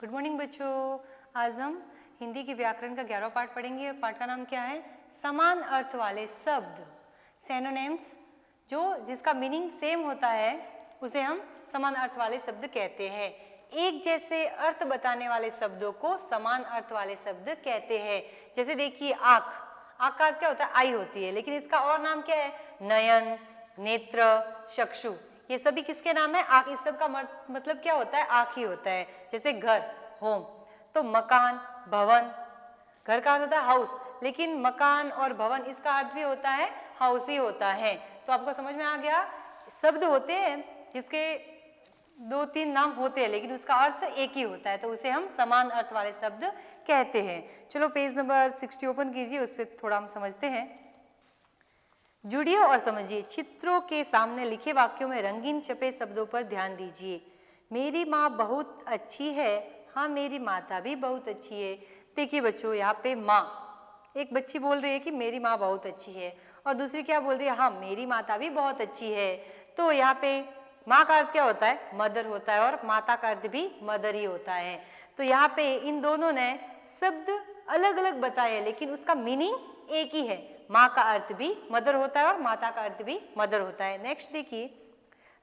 Good morning बच्चों। आज हम हिंदी के व्याकरण का 11वां पाठ पढ़ेंगे। पाठ का नाम क्या है? समान अर्थ वाले शब्द, सिनोनिम्स। जो जिसका मीनिंग सेम होता है उसे हम समान अर्थ वाले शब्द कहते हैं। एक जैसे अर्थ बताने वाले शब्दों को समान अर्थ वाले शब्द कहते हैं। जैसे देखिए आँख, आँख का अर्थ क्या होता है? आई होती है, लेकिन इसका और नाम क्या है? नयन, नेत्र, चक्षु, ये सभी किसके नाम है? आँख। इस सब का मतलब क्या होता है? आँख ही होता है। जैसे घर, होम, तो मकान, भवन, घर का अर्थ होता है हाउस, लेकिन मकान और भवन इसका अर्थ भी होता है हाउस ही होता है। तो आपको समझ में आ गया? शब्द होते हैं जिसके दो तीन नाम होते हैं लेकिन उसका अर्थ एक ही होता है, तो उसे हम समान अर्थ वाले शब्द कहते हैं। चलो पेज नंबर 60 ओपन कीजिए, उस पर थोड़ा हम समझते हैं। जुड़िए और समझिए। चित्रों के सामने लिखे वाक्यों में रंगीन छपे शब्दों पर ध्यान दीजिए। मेरी माँ बहुत अच्छी है। हाँ, मेरी माता भी बहुत अच्छी है। देखिए बच्चों, यहाँ पे माँ, एक बच्ची बोल रही है कि मेरी माँ बहुत अच्छी है, और दूसरी क्या बोल रही है? हाँ, मेरी माता भी बहुत अच्छी है। तो यहाँ पे माँ का अर्थ क्या होता है? मदर होता है, और माता का अर्थ भी मदर ही होता है। तो यहाँ पे इन दोनों ने शब्द अलग अलग बताए लेकिन उसका मीनिंग एक ही है। माँ का अर्थ भी मदर होता है और माता का अर्थ भी मदर होता है। नेक्स्ट देखिए,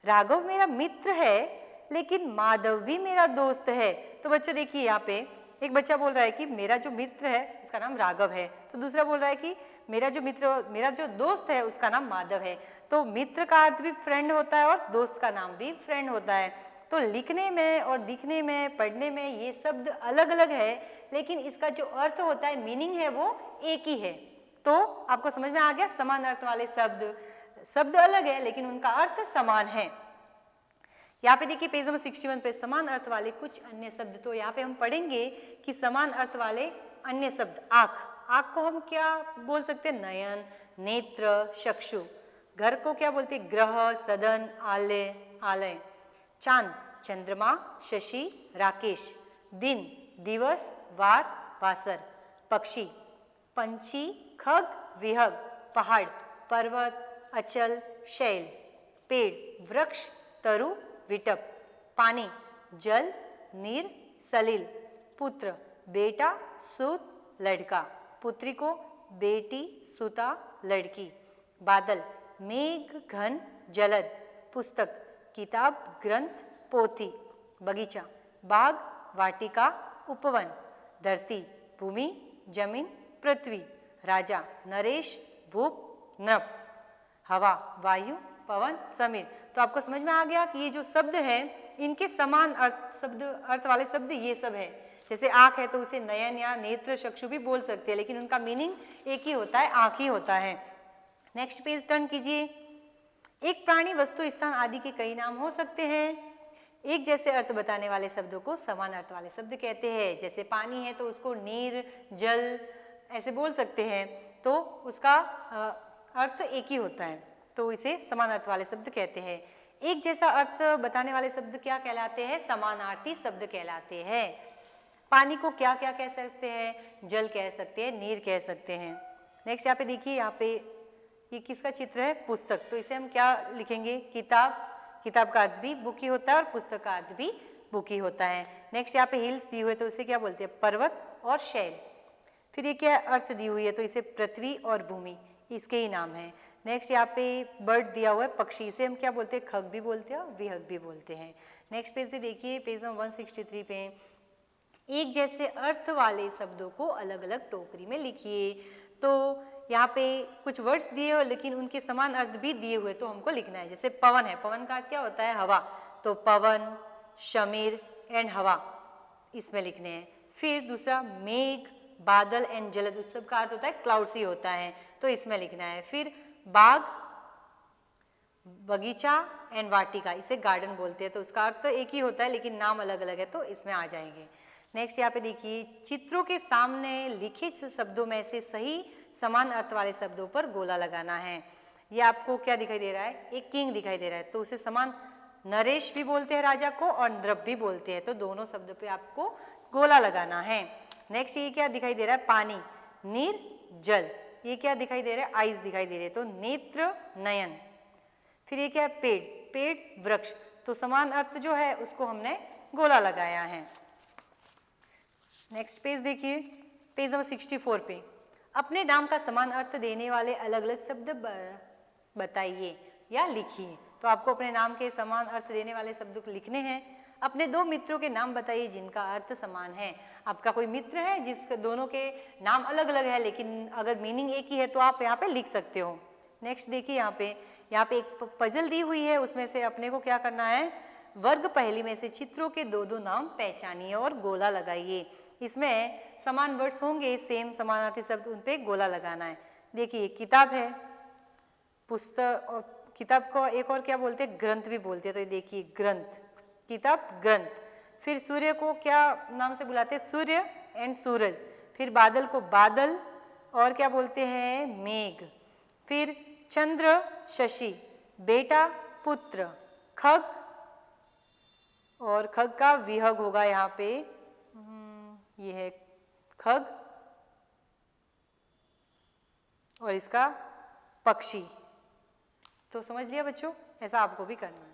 राघव मेरा मित्र है लेकिन माधव भी मेरा दोस्त है। तो बच्चों देखिए, यहाँ पे एक बच्चा बोल रहा है कि मेरा जो मित्र है उसका नाम राघव है, तो दूसरा बोल रहा है कि मेरा जो दोस्त है उसका नाम माधव है। तो मित्र का अर्थ भी फ्रेंड होता है और दोस्त का नाम भी फ्रेंड होता है। तो लिखने में और दिखने में, पढ़ने में ये शब्द अलग अलग है, लेकिन इसका जो अर्थ होता है, मीनिंग है, वो एक ही है। तो आपको समझ में आ गया? समान अर्थ वाले शब्द अलग है लेकिन उनका अर्थ समान है। यहाँ पे देखिए पेज नंबर 61 पे समान अर्थ वाले कुछ अन्य शब्द। तो यहाँ पे हम पढ़ेंगे कि समान अर्थ वाले अन्य शब्द। आँख, आँख को हम क्या बोल सकते हैं? नयन, नेत्र, चक्षु। घर को क्या बोलते हैं? ग्रह, सदन, आलय। चांद, चंद्रमा, शशि, राकेश। दिन, दिवस, वार, वासर। पक्षी, पंछी, खग, विहग। पहाड़, पर्वत, अचल, शैल। पेड़, वृक्ष, तरु, विटप। पानी, जल, नीर, सलिल। पुत्र, बेटा, सुत, लड़का। पुत्री को बेटी, सुता, लड़की। बादल, मेघ, घन, जलद। पुस्तक, किताब, ग्रंथ, पोथी। बगीचा, बाग, वाटिका, उपवन। धरती, भूमि, जमीन, पृथ्वी। राजा, नरेश, भूप, नृप। हवा, वायु, पवन, समीर। तो आपको समझ में आ गया कि ये जो शब्द हैं इनके समान अर्थ वाले शब्द ये सब है। जैसे आँख है तो उसे नयन या नेत्र, चक्षु भी बोल सकते हैं, लेकिन उनका मीनिंग एक ही होता है, आँख ही होता है। नेक्स्ट पेज टर्न कीजिए। एक प्राणी, वस्तु, स्थान आदि के कई नाम हो सकते हैं। एक जैसे अर्थ बताने वाले शब्दों को समान अर्थ वाले शब्द कहते हैं। जैसे पानी है तो उसको नीर, जल ऐसे बोल सकते हैं, तो उसका अर्थ एक ही होता है, तो इसे समान अर्थ वाले शब्द कहते हैं। एक जैसा अर्थ बताने वाले शब्द क्या कहलाते हैं? समानार्थी शब्द कहलाते हैं। पानी को क्या क्या कह सकते हैं? जल कह सकते हैं, नीर कह सकते हैं। नेक्स्ट यहाँ पे देखिए, यहाँ पे ये किसका चित्र है? पुस्तक। तो इसे हम क्या लिखेंगे? किताब। किताब का अर्थ भी बुक ही होता है और पुस्तक का अर्थ भी बुक ही होता है। नेक्स्ट यहाँ पे हिल्स दी हुई है तो इसे क्या बोलते हैं? पर्वत और शैल। फिर ये क्या अर्थ दी हुई है? तो इसे पृथ्वी और भूमि, इसके ही नाम है। नेक्स्ट यहाँ पे बर्ड दिया हुआ है, पक्षी, इसे हम क्या बोलते हैं? खग भी बोलते हैं और विहग भी बोलते हैं। नेक्स्ट पेज पे देखिए, पेज नंबर 163 पे एक जैसे अर्थ वाले शब्दों को अलग अलग टोकरी में लिखिए। तो यहाँ पे कुछ वर्ड्स दिए हो लेकिन उनके समान अर्थ भी दिए हुए, तो हमको लिखना है। जैसे पवन है, पवन का अर्थ क्या होता है? हवा, तो पवन, शमीर एंड हवा इसमें लिखने हैं। फिर दूसरा मेघ, बादल एंड जलद, उस सब का अर्थ होता है क्लाउड्स ही होता है, तो इसमें लिखना है। फिर बाग, बगीचा एंड वाटिका, इसे गार्डन बोलते हैं, तो उसका अर्थ तो एक ही होता है लेकिन नाम अलग अलग है, तो इसमें आ जाएंगे। नेक्स्ट यहाँ पे देखिए, चित्रों के सामने लिखे शब्दों में से सही समान अर्थ वाले शब्दों पर गोला लगाना है। ये आपको क्या दिखाई दे रहा है? एक किंग दिखाई दे रहा है, तो उसे समान नरेश भी बोलते हैं राजा को और नृप भी बोलते हैं, तो दोनों शब्द पे आपको गोला लगाना है। नेक्स्ट ये क्या दिखाई दे रहा है? पानी, नीर, जल। ये क्या दिखाई दे रहा है? आइस दिखाई दे रही है, तो नेत्र, नयन। फिर ये क्या है? पेड़, पेड़, वृक्ष। तो समान अर्थ जो है उसको हमने गोला लगाया है। नेक्स्ट पेज देखिए, पेज नंबर 64 पे, अपने नाम का समान अर्थ देने वाले अलग अलग शब्द बताइए या लिखिए। तो आपको अपने नाम के समान अर्थ देने वाले शब्द को लिखने हैं। अपने दो मित्रों के नाम बताइए जिनका अर्थ समान है। आपका कोई मित्र है जिसके दोनों के नाम अलग अलग है, लेकिन अगर मीनिंग एक ही है तो आप यहाँ पे लिख सकते हो। नेक्स्ट देखिए, यहाँ पे एक पजल दी हुई है, उसमें से अपने को क्या करना है, वर्ग पहेली में से चित्रों के दो दो नाम पहचानिए और गोला लगाइए। इसमें समान वर्ड्स होंगे, सेम समानार्थी शब्द, उन पे गोला लगाना है। देखिए किताब है, पुस्तक, और किताब को एक और क्या बोलते हैं, ग्रंथ भी बोलते हैं। तो ये देखिए ग्रंथ, किताब, ग्रंथ। फिर सूर्य को क्या नाम से बुलाते हैं, सूर्य एंड सूरज। फिर बादल को बादल और क्या बोलते हैं, मेघ। फिर चंद्र, शशि, बेटा, पुत्र, खग, और खग का विहग होगा यहाँ पे, ये है खग, और इसका पक्षी। तो समझ लिया बच्चों, ऐसा आपको भी करना है।